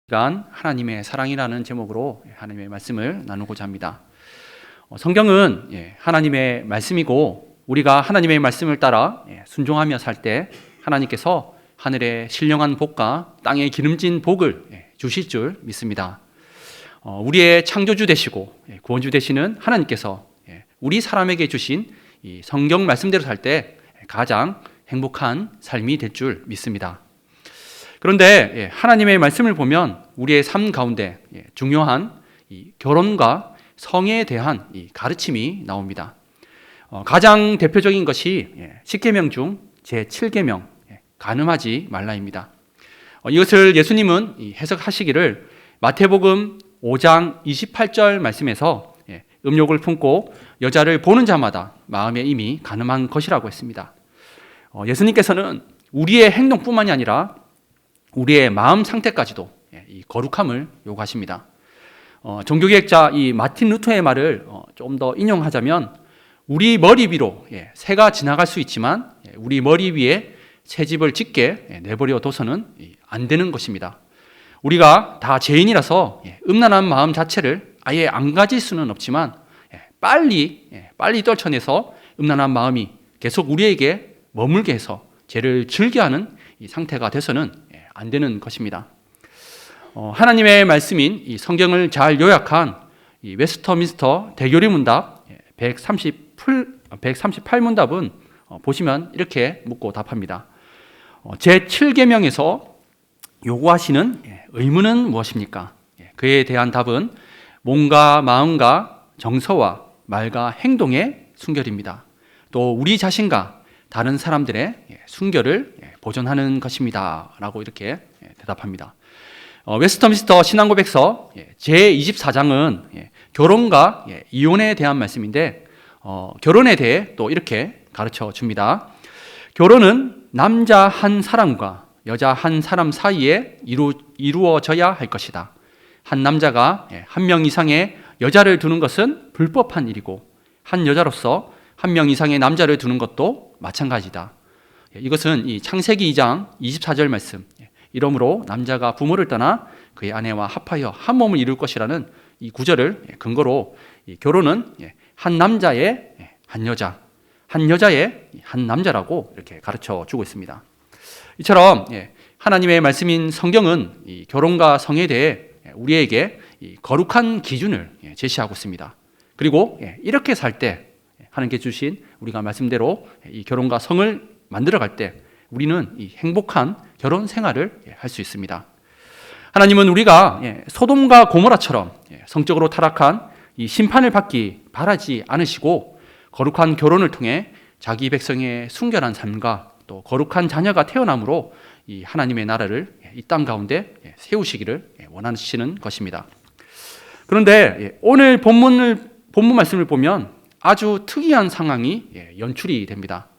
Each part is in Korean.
시간 하나님의 사랑이라는 제목으로 하나님의 말씀을 나누고자 합니다. 성경은 하나님의 말씀이고 우리가 하나님의 말씀을 따라 순종하며 살 때 하나님께서 하늘의 신령한 복과 땅의 기름진 복을 주실 줄 믿습니다. 우리의 창조주 되시고 구원주 되시는 하나님께서 우리 사람에게 주신 이 성경 말씀대로 살 때 가장 행복한 삶이 될 줄 믿습니다. 그런데 하나님의 말씀을 보면 우리의 삶 가운데 중요한 결혼과 성에 대한 가르침이 나옵니다. 가장 대표적인 것이 10계명 중 제7계명 간음하지 말라입니다. 이것을 예수님은 해석하시기를 마태복음 5장 28절 말씀에서 음욕을 품고 여자를 보는 자마다 마음에 이미 간음한 것이라고 했습니다. 예수님께서는 우리의 행동뿐만이 아니라 우리의 마음 상태까지도 이 거룩함을 요구하십니다. 종교개혁자 이 마틴 루터의 말을 좀 더 인용하자면 우리 머리 위로 새가 지나갈 수 있지만 우리 머리 위에 새집을 짓게 내버려 둬서는 안 되는 것입니다. 우리가 다 죄인이라서 음란한 마음 자체를 아예 안 가질 수는 없지만 빨리 떨쳐내서 음란한 마음이 계속 우리에게 머물게 해서 죄를 즐겨 하는 이 상태가 돼서는 안 되는 것입니다. 하나님의 말씀인 이 성경을 잘 요약한 이 웨스터민스터 대교리 문답 138문답은 보시면 이렇게 묻고 답합니다. 제7계명에서 요구하시는 의무는 무엇입니까? 그에 대한 답은 몸과 마음과 정서와 말과 행동의 순결입니다. 또 우리 자신과 다른 사람들의 순결을 보존하는 것입니다. 라고 이렇게 대답합니다. 웨스터민스터 신앙고백서 제24장은 결혼과 이혼에 대한 말씀인데 결혼에 대해 또 이렇게 가르쳐 줍니다. 결혼은 남자 한 사람과 여자 한 사람 사이에 이루어져야 할 것이다. 한 남자가 한 명 이상의 여자를 두는 것은 불법한 일이고 한 여자로서 한 명 이상의 남자를 두는 것도 마찬가지다. 이것은 이 창세기 2장 24절 말씀, 이러므로 남자가 부모를 떠나 그의 아내와 합하여 한 몸을 이룰 것이라는 이 구절을 근거로 결혼은 한 남자의 한 여자, 한 여자의 한 남자라고 이렇게 가르쳐 주고 있습니다. 이처럼 하나님의 말씀인 성경은 이 결혼과 성에 대해 우리에게 이 거룩한 기준을 제시하고 있습니다. 그리고 이렇게 살 때 하나님께 주신 우리가 말씀대로 이 결혼과 성을 만들어갈 때 우리는 이 행복한 결혼 생활을 할 수 있습니다. 하나님은 우리가 소돔과 고모라처럼 성적으로 타락한 이 심판을 받기 바라지 않으시고 거룩한 결혼을 통해 자기 백성의 순결한 삶과 또 거룩한 자녀가 태어남으로 이 하나님의 나라를 이 땅 가운데 세우시기를 원하시는 것입니다. 그런데 오늘 본문 말씀을 보면 아주 특이한 상황이 연출이 됩니다.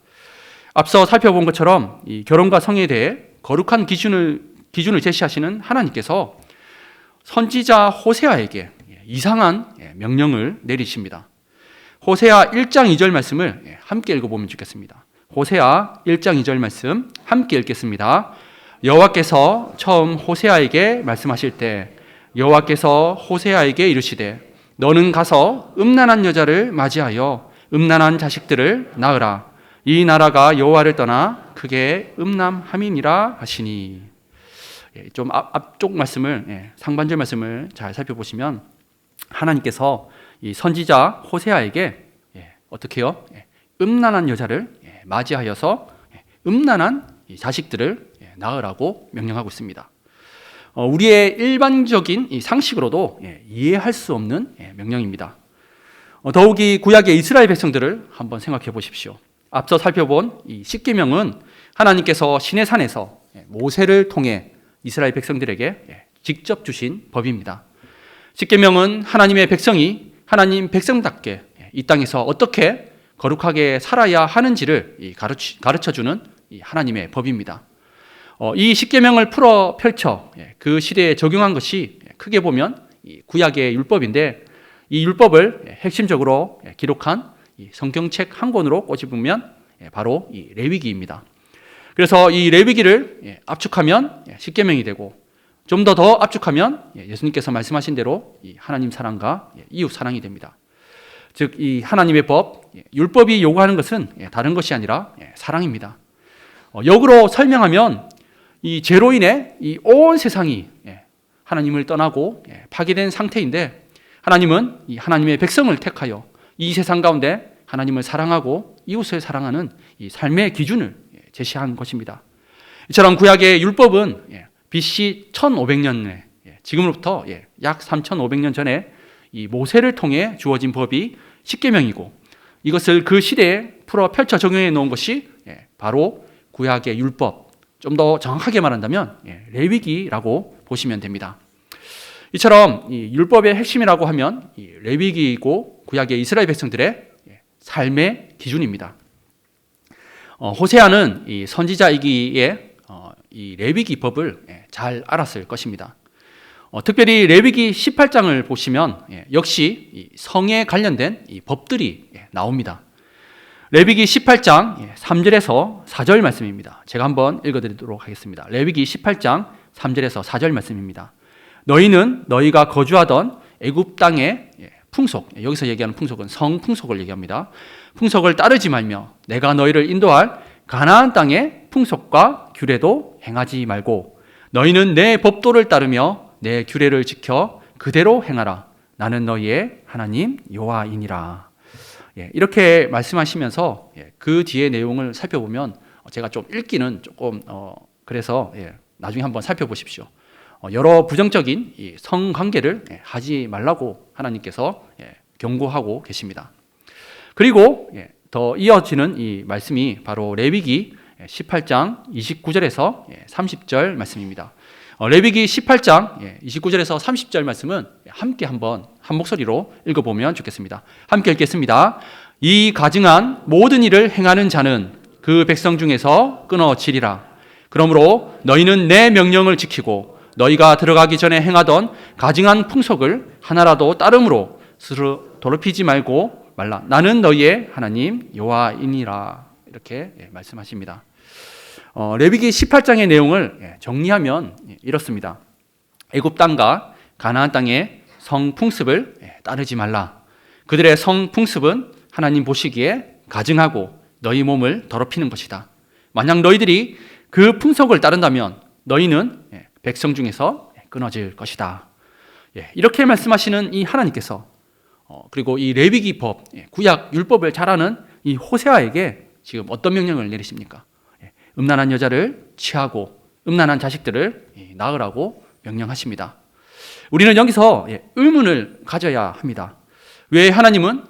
앞서 살펴본 것처럼 이 결혼과 성에 대해 거룩한 기준을 제시하시는 하나님께서 선지자 호세아에게 이상한 명령을 내리십니다. 호세아 1장 2절 말씀을 함께 읽어보면 좋겠습니다. 호세아 1장 2절 말씀 함께 읽겠습니다. 여호와께서 처음 호세아에게 말씀하실 때 여호와께서 호세아에게 이르시되 너는 가서 음란한 여자를 맞이하여 음란한 자식들을 낳으라. 이 나라가 여호와를 떠나 크게 음란함이니라 하시니. 좀 앞쪽 말씀을 상반절 말씀을 잘 살펴보시면 하나님께서 이 선지자 호세아에게 어떻게 해요? 음란한 여자를 맞이하여서 음란한 자식들을 낳으라고 명령하고 있습니다. 우리의 일반적인 상식으로도 이해할 수 없는 명령입니다. 더욱이 구약의 이스라엘 백성들을 한번 생각해 보십시오. 앞서 살펴본 이 십계명은 하나님께서 시내산에서 모세를 통해 이스라엘 백성들에게 직접 주신 법입니다. 십계명은 하나님의 백성이 하나님 백성답게 이 땅에서 어떻게 거룩하게 살아야 하는지를 가르쳐주는 하나님의 법입니다. 이 십계명을 풀어 펼쳐 그 시대에 적용한 것이 크게 보면 구약의 율법인데 이 율법을 핵심적으로 기록한 성경책 한 권으로 꼬집으면 바로 이 레위기입니다. 그래서 이 레위기를 압축하면 십계명이 되고 좀 더 압축하면 예수님께서 말씀하신 대로 이 하나님 사랑과 이웃 사랑이 됩니다. 즉 이 하나님의 법, 율법이 요구하는 것은 다른 것이 아니라 사랑입니다. 역으로 설명하면 이 죄로 인해 이 온 세상이 하나님을 떠나고 파괴된 상태인데, 하나님은 이 하나님의 백성을 택하여 이 세상 가운데 하나님을 사랑하고 이웃을 사랑하는 이 삶의 기준을 제시한 것입니다. 이처럼 구약의 율법은 BC 1500년에 지금으로부터 약 3500년 전에 이 모세를 통해 주어진 법이 십계명이고, 이것을 그 시대에 풀어 펼쳐 적용해 놓은 것이 바로 구약의 율법, 좀 더 정확하게 말한다면 레위기라고 보시면 됩니다. 이처럼 이 율법의 핵심이라고 하면 이 레위기이고 구약의 이스라엘 백성들의 삶의 기준입니다. 호세아는 이 선지자이기에 이 레위기 법을 잘 알았을 것입니다. 특별히 레위기 18장을 보시면 역시 이 성에 관련된 이 법들이 나옵니다. 레위기 18장 3절에서 4절 말씀입니다. 제가 한번 읽어드리도록 하겠습니다. 레위기 18장 3절에서 4절 말씀입니다. 너희는 너희가 거주하던 애굽 땅의 풍속, 여기서 얘기하는 풍속은 성풍속을 얘기합니다. 풍속을 따르지 말며 내가 너희를 인도할 가나안 땅의 풍속과 규례도 행하지 말고 너희는 내 법도를 따르며 내 규례를 지켜 그대로 행하라. 나는 너희의 하나님 여호와이니라. 이렇게 말씀하시면서 그 뒤의 내용을 살펴보면 제가 좀 읽기는 조금 그래서 나중에 한번 살펴보십시오. 여러 부정적인 이 성관계를 하지 말라고 하나님께서 경고하고 계십니다. 그리고 더 이어지는 이 말씀이 바로 레위기 18장 29절에서 30절 말씀입니다. 레위기 18장 29절에서 30절 말씀은 함께 한번 한 목소리로 읽어보면 좋겠습니다. 함께 읽겠습니다. 이 가증한 모든 일을 행하는 자는 그 백성 중에서 끊어지리라. 그러므로 너희는 내 명령을 지키고 너희가 들어가기 전에 행하던 가증한 풍속을 하나라도 따름으로 스스로 더럽히지 말고 말라. 나는 너희의 하나님 여호와이니라. 이렇게 말씀하십니다. 레위기 18장의 내용을 정리하면 이렇습니다. 애굽 땅과 가나안 땅의 성풍습을 따르지 말라. 그들의 성풍습은 하나님 보시기에 가증하고 너희 몸을 더럽히는 것이다. 만약 너희들이 그 풍속을 따른다면 너희는 백성 중에서 끊어질 것이다. 이렇게 말씀하시는 이 하나님께서 그리고 이 레위기 법, 구약 율법을 잘 아는 이 호세아에게 지금 어떤 명령을 내리십니까? 음란한 여자를 취하고 음란한 자식들을 낳으라고 명령하십니다. 우리는 여기서 의문을 가져야 합니다. 왜 하나님은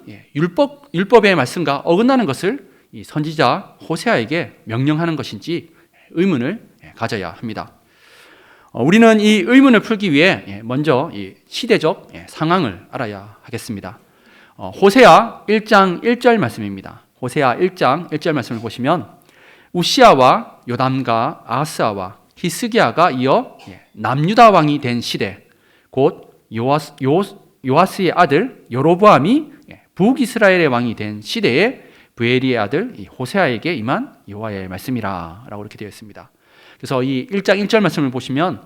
율법의 말씀과 어긋나는 것을 이 선지자 호세아에게 명령하는 것인지 의문을 가져야 합니다. 우리는 이 의문을 풀기 위해 먼저 이 시대적 상황을 알아야 하겠습니다. 호세아 1장 1절 말씀입니다. 호세아 1장 1절 말씀을 보시면 우시아와 요담과 아하스와 히스기야가 이어 남유다 왕이 된 시대, 곧 요아스의 아들 여로보암이 북이스라엘의 왕이 된 시대에 브에리의 아들 호세아에게 임한 여호와의 말씀이라 라고 이렇게 되어 있습니다. 그래서 이 1장 1절 말씀을 보시면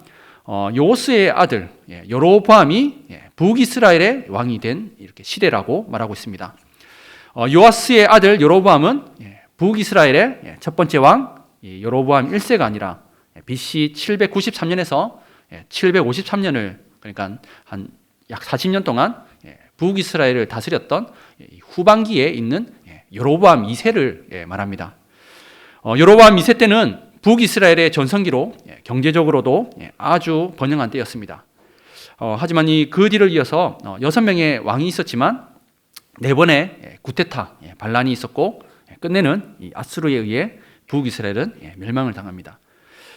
요스의 아들 여로보암이 북이스라엘의 왕이 된 이렇게 시대라고 말하고 있습니다. 요아스의 아들 여로보암은 북이스라엘의 첫 번째 왕 여로보암 1세가 아니라 BC 793년에서 753년을 그러니까 한 약 40년 동안 북이스라엘을 다스렸던 후반기에 있는 여로보암 2세를 말합니다. 여로보암 2세 때는 북이스라엘의 전성기로 경제적으로도 아주 번영한 때였습니다. 하지만 그 뒤를 이어서 6명의 왕이 있었지만 4번의 구테타 반란이 있었고 끝내는 이 아수르에 의해 북이스라엘은 멸망을 당합니다.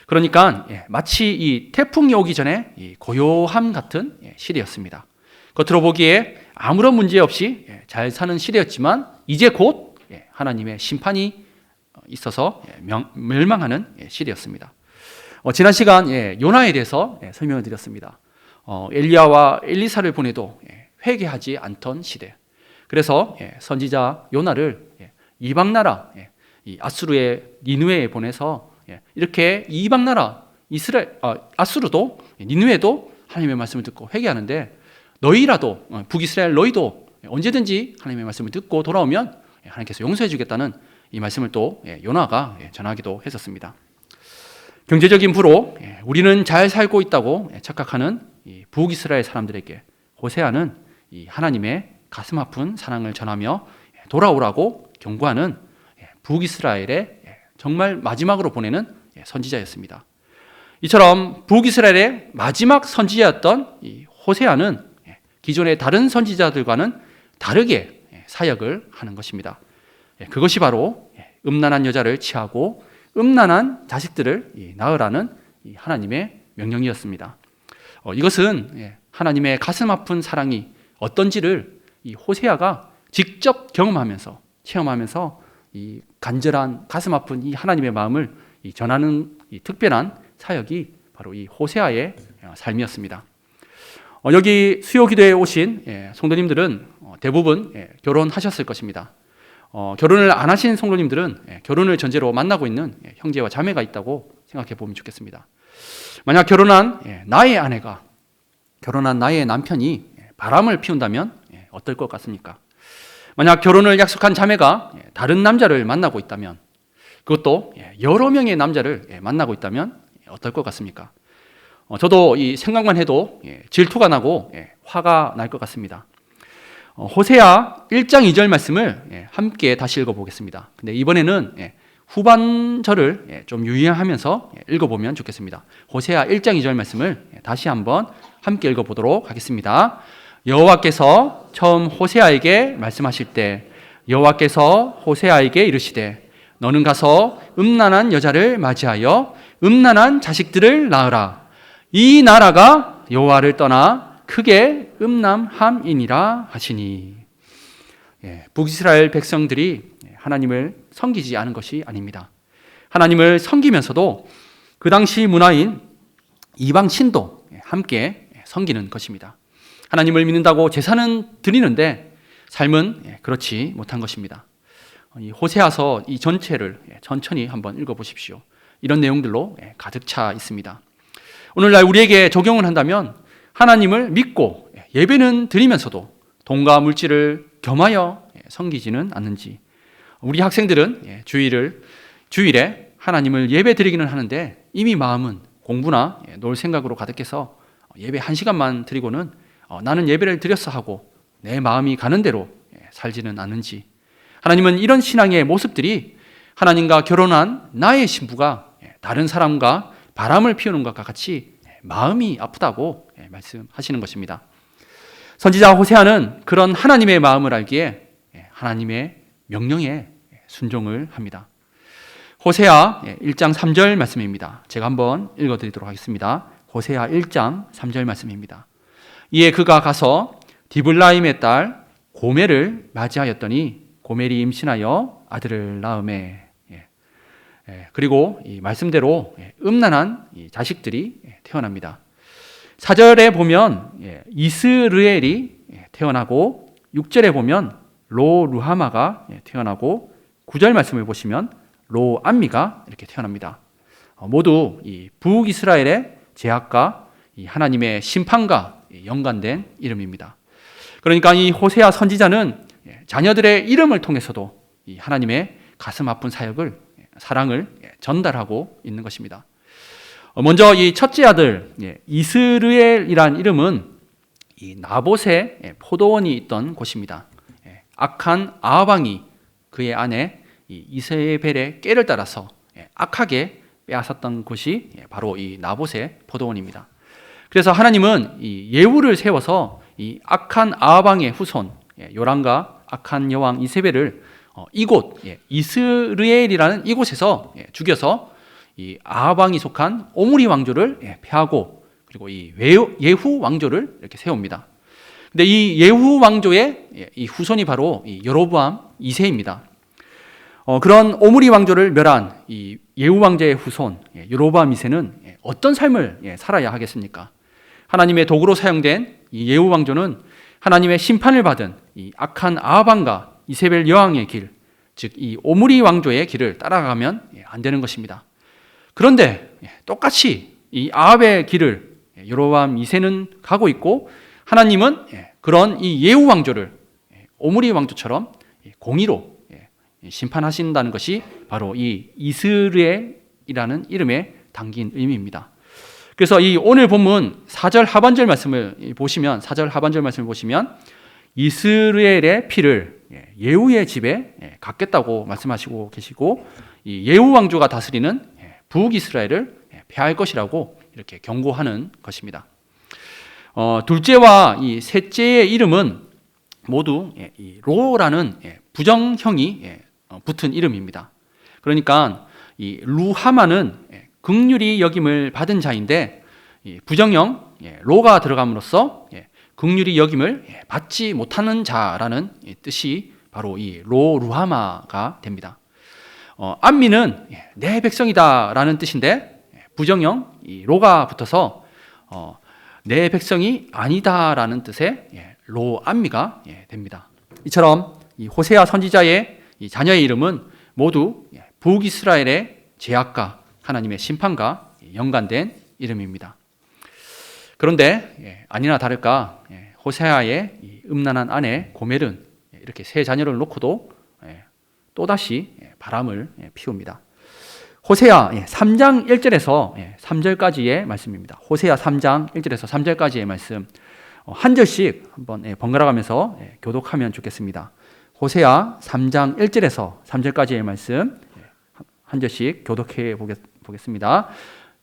그러니까 마치 이 태풍이 오기 전에 이 고요함 같은 시대였습니다. 겉으로 보기에 아무런 문제 없이 잘 사는 시대였지만 이제 곧 하나님의 심판이 있어서 멸망하는 시대였습니다. 지난 시간 요나에 대해서 설명을 드렸습니다. 엘리야와 엘리사를 보내도 회개하지 않던 시대. 그래서 선지자 요나를 이방 나라 이 아수르의 니느웨에 보내서 이렇게 이방 나라 아수르도 니느웨도 하나님의 말씀을 듣고 회개하는데 너희라도 북이스라엘 너희도 언제든지 하나님의 말씀을 듣고 돌아오면 하나님께서 용서해 주겠다는 이 말씀을 또 요나가 전하기도 했었습니다. 경제적인 부로 우리는 잘 살고 있다고 착각하는 북이스라엘 사람들에게 호세아는 이 하나님의 가슴 아픈 사랑을 전하며 돌아오라고 경고하는 북이스라엘의 정말 마지막으로 보내는 선지자였습니다. 이처럼 북이스라엘의 마지막 선지자였던 이 호세아는 기존의 다른 선지자들과는 다르게 사역을 하는 것입니다. 그것이 바로 음란한 여자를 취하고 음란한 자식들을 낳으라는 하나님의 명령이었습니다. 이것은 하나님의 가슴 아픈 사랑이 어떤지를 이 호세아가 직접 경험하면서 체험하면서 이 간절한 가슴 아픈 이 하나님의 마음을 전하는 이 특별한 사역이 바로 이 호세아의 삶이었습니다. 여기 수요기도에 오신 성도님들은 대부분 결혼하셨을 것입니다. 결혼을 안 하신 성도님들은 결혼을 전제로 만나고 있는 형제와 자매가 있다고 생각해 보면 좋겠습니다. 만약 결혼한 나의 아내가 결혼한 나의 남편이 바람을 피운다면 어떨 것 같습니까? 만약 결혼을 약속한 자매가 다른 남자를 만나고 있다면, 그것도 여러 명의 남자를 만나고 있다면 어떨 것 같습니까? 저도 이 생각만 해도 질투가 나고 화가 날 것 같습니다. 호세아 1장 2절 말씀을 함께 다시 읽어보겠습니다. 근데 이번에는 후반절을 좀 유의하면서 읽어보면 좋겠습니다. 호세아 1장 2절 말씀을 다시 한번 함께 읽어보도록 하겠습니다. 여호와께서 처음 호세아에게 말씀하실 때 여호와께서 호세아에게 이르시되 너는 가서 음란한 여자를 맞이하여 음란한 자식들을 낳으라. 이 나라가 여호와를 떠나 크게 음란함이니라 하시니. 북이스라엘 백성들이 하나님을 섬기지 않은 것이 아닙니다. 하나님을 섬기면서도 그 당시 문화인 이방 신도 함께 섬기는 것입니다. 하나님을 믿는다고 제사는 드리는데 삶은 그렇지 못한 것입니다. 이 호세아서 이 전체를 천천히 한번 읽어보십시오. 이런 내용들로 가득 차 있습니다. 오늘날 우리에게 적용을 한다면 하나님을 믿고 예배는 드리면서도 돈과 물질을 겸하여 섬기지는 않는지, 우리 학생들은 주일에 하나님을 예배 드리기는 하는데 이미 마음은 공부나 놀 생각으로 가득해서 예배 1시간만 드리고는 나는 예배를 드렸어 하고 내 마음이 가는 대로 살지는 않는지, 하나님은 이런 신앙의 모습들이 하나님과 결혼한 나의 신부가 다른 사람과 바람을 피우는 것과 같이 마음이 아프다고 말씀하시는 것입니다. 선지자 호세아는 그런 하나님의 마음을 알기에 하나님의 명령에 순종을 합니다. 호세아 1장 3절 말씀입니다. 제가 한번 읽어드리도록 하겠습니다. 호세아 1장 3절 말씀입니다. 이에 그가 가서 디블라임의 딸 고멜을 맞이하였더니 고멜이 임신하여 아들을 낳으매. 그리고 이 말씀대로 음란한 자식들이 태어납니다. 4절에 보면 이스르엘이 태어나고 6절에 보면 로루하마가 태어나고 9절 말씀을 보시면 로암미가 이렇게 태어납니다. 모두 이 북이스라엘의 제약과 이 하나님의 심판과 연관된 이름입니다. 그러니까 이 호세아 선지자는 자녀들의 이름을 통해서도 이 하나님의 가슴 아픈 사랑을 전달하고 있는 것입니다. 먼저 이 첫째 아들 이스르엘이란 이름은 이 나봇의 포도원이 있던 곳입니다. 악한 아합 왕이 그의 아내 이세벨의 꾀를 따라서 악하게 빼앗았던 곳이 바로 이 나봇의 포도원입니다. 그래서 하나님은 이 예후를 세워서 이 악한 아합 왕의 후손 요람과 악한 여왕 이세벨을 이곳 이스르엘이라는 이곳에서 죽여서 이 아합 왕이 속한 오므리 왕조를 패하고 그리고 이 예후 왕조를 이렇게 세웁니다. 근데 이 예후 왕조의 이 후손이 바로 이 여로보암 2세입니다. 그런 오므리 왕조를 멸한 이 예후 왕조의 후손 여로보암 2세는 어떤 삶을 살아야 하겠습니까? 하나님의 도구로 사용된 이 예후 왕조는 하나님의 심판을 받은 이 악한 아합 왕과 이세벨 여왕의 길, 즉 이 오므리 왕조의 길을 따라가면 안 되는 것입니다. 그런데 똑같이 이 아합의 길을 여로보암 2세는 가고 있고, 하나님은 그런 이 예후 왕조를 오므리 왕조처럼 공의로 심판하신다는 것이 바로 이 이스라엘이라는 이름에 담긴 의미입니다. 그래서 이 오늘 본문 4절 하반절 말씀을 보시면 이스라엘의 피를 예후의 집에 갖겠다고 말씀하시고 계시고, 이 예후 왕조가 다스리는 북이스라엘을 폐할 것이라고 이렇게 경고하는 것입니다. 둘째와 이 셋째의 이름은 모두 이 로라는 부정형이 붙은 이름입니다. 그러니까 이 루하마는 긍휼히 여김을 받은 자인데, 부정형 로가 들어감으로써 긍휼히 여김을 받지 못하는 자라는 뜻이 바로 이 루하마가 됩니다. 안미는 내 백성이다라는 뜻인데, 부정형 이 로가 붙어서 내 백성이 아니다라는 뜻의 로안미가 됩니다. 이처럼 이 호세아 선지자의 이 자녀의 이름은 모두 북이스라엘의 죄악과 하나님의 심판과 연관된 이름입니다. 그런데 아니나 다를까 호세아의 이 음란한 아내 고멜은 이렇게 세 자녀를 놓고도 또다시 바람을 피웁니다. 호세아 3장 1절에서 3절까지의 말씀입니다. 호세아 3장 1절에서 3절까지의 말씀 한 절씩 한번 번갈아 가면서 교독하면 좋겠습니다. 호세아 3장 1절에서 3절까지의 말씀 한 절씩 교독해 보겠습니다.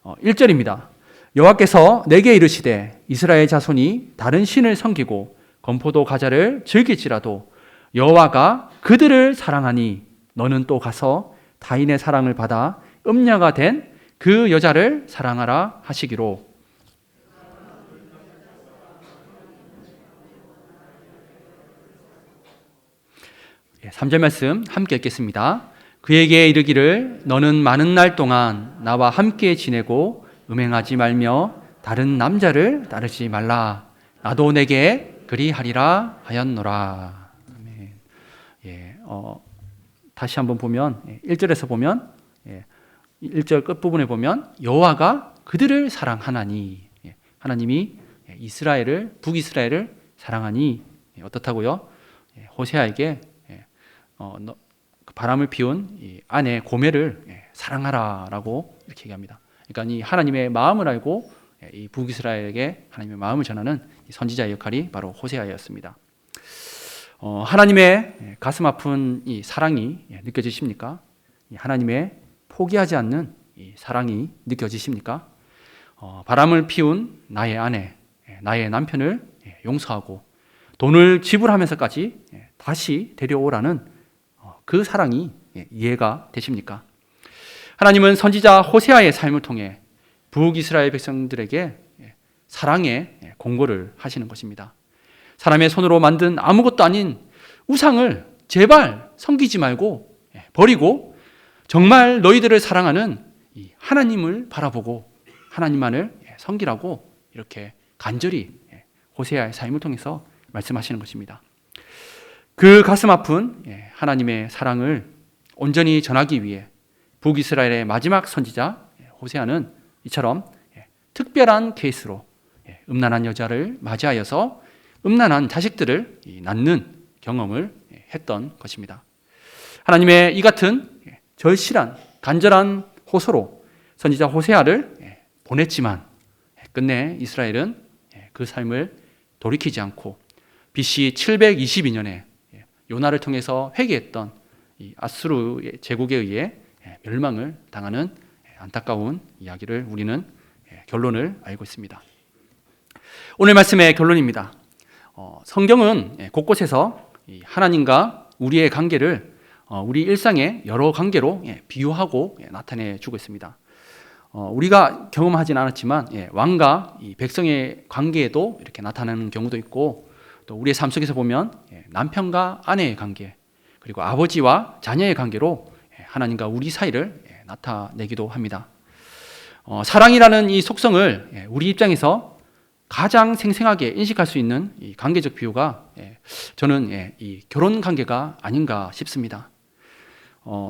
1절입니다. 여호와께서 내게 이르시되 이스라엘 자손이 다른 신을 섬기고 건포도 과자를 즐길지라도 여호와가 그들을 사랑하니 너는 또 가서 타인의 사랑을 받아 음녀가 된 그 여자를 사랑하라 하시기로. 3절 말씀 함께 읽겠습니다. 그에게 이르기를 너는 많은 날 동안 나와 함께 지내고 음행하지 말며 다른 남자를 따르지 말라. 나도 내게 그리하리라 하였노라. 아멘. 다시 한번 보면 1절에서 보면 1절 끝부분에 보면 여호와가 그들을 사랑하나니, 하나님이 이스라엘을 북이스라엘을 사랑하니 어떻다고요? 호세아에게 바람을 피운 이 아내 고멜을 사랑하라라고 이렇게 얘기합니다. 그러니까 이 하나님의 마음을 알고 이 북이스라엘에게 하나님의 마음을 전하는 이 선지자의 역할이 바로 호세아였습니다. 하나님의 가슴 아픈 이 사랑이 느껴지십니까? 이 하나님의 포기하지 않는 이 사랑이 느껴지십니까? 바람을 피운 나의 아내, 나의 남편을 용서하고 돈을 지불하면서까지 다시 데려오라는 그 사랑이 이해가 되십니까? 하나님은 선지자 호세아의 삶을 통해 북이스라엘 백성들에게 사랑의 공고를 하시는 것입니다. 사람의 손으로 만든 아무것도 아닌 우상을 제발 섬기지 말고 버리고 정말 너희들을 사랑하는 이 하나님을 바라보고 하나님만을 섬기라고 이렇게 간절히 호세아의 삶을 통해서 말씀하시는 것입니다. 그 가슴 아픈 하나님의 사랑을 온전히 전하기 위해 북이스라엘의 마지막 선지자 호세아는 이처럼 특별한 케이스로 음란한 여자를 맞이하여서 음란한 자식들을 낳는 경험을 했던 것입니다. 하나님의 이 같은 절실한 간절한 호소로 선지자 호세아를 보냈지만 끝내 이스라엘은 그 삶을 돌이키지 않고 BC 722년에 요나를 통해서 회개했던 이 아수르 제국에 의해 멸망을 당하는 안타까운 이야기를 우리는 결론을 알고 있습니다. 오늘 말씀의 결론입니다. 성경은 곳곳에서 하나님과 우리의 관계를 우리 일상의 여러 관계로 비유하고 나타내 주고 있습니다. 우리가 경험하진 않았지만 왕과 백성의 관계에도 이렇게 나타나는 경우도 있고, 또 우리의 삶 속에서 보면 남편과 아내의 관계, 그리고 아버지와 자녀의 관계로 하나님과 우리 사이를 나타내기도 합니다. 사랑이라는 이 속성을 우리 입장에서 가장 생생하게 인식할 수 있는 이 관계적 비유가 저는 이 결혼 관계가 아닌가 싶습니다.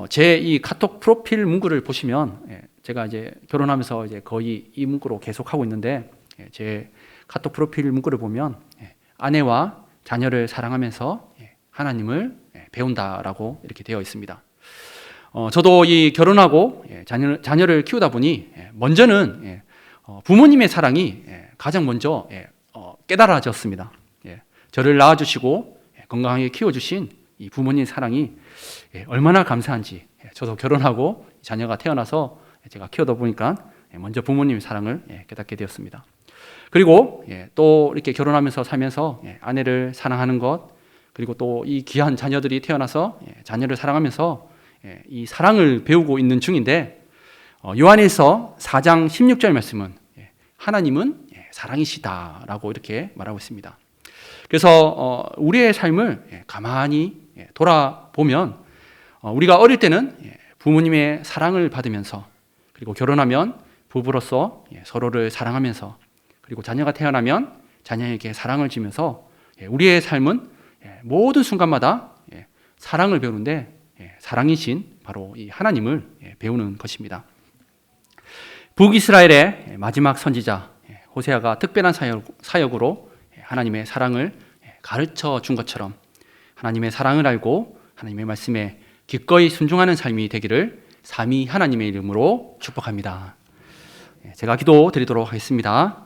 제 이 카톡 프로필 문구를 보시면 제가 이제 결혼하면서 이제 거의 이 문구로 계속 하고 있는데, 제 카톡 프로필 문구를 보면 아내와 자녀를 사랑하면서 하나님을 배운다라고 이렇게 되어 있습니다. 저도 이 결혼하고 자녀를 키우다 보니 먼저는 부모님의 사랑이 가장 먼저 깨달아졌습니다. 저를 낳아주시고 건강하게 키워주신 이 부모님 사랑이 얼마나 감사한지, 저도 결혼하고 자녀가 태어나서 제가 키우다 보니까 먼저 부모님의 사랑을 깨닫게 되었습니다. 그리고 또 이렇게 결혼하면서 살면서 아내를 사랑하는 것, 그리고 또 이 귀한 자녀들이 태어나서 자녀를 사랑하면서 이 사랑을 배우고 있는 중인데, 요한일서 4장 16절 말씀은 하나님은 사랑이시다라고 이렇게 말하고 있습니다. 그래서 우리의 삶을 가만히 돌아보면 우리가 어릴 때는 부모님의 사랑을 받으면서, 그리고 결혼하면 부부로서 서로를 사랑하면서, 그리고 자녀가 태어나면 자녀에게 사랑을 주면서 우리의 삶은 모든 순간마다 사랑을 배우는데, 사랑이신 바로 이 하나님을 배우는 것입니다. 북이스라엘의 마지막 선지자 호세아가 특별한 사역으로 하나님의 사랑을 가르쳐 준 것처럼 하나님의 사랑을 알고 하나님의 말씀에 기꺼이 순종하는 삶이 되기를 삼위 하나님의 이름으로 축복합니다. 제가 기도 드리도록 하겠습니다.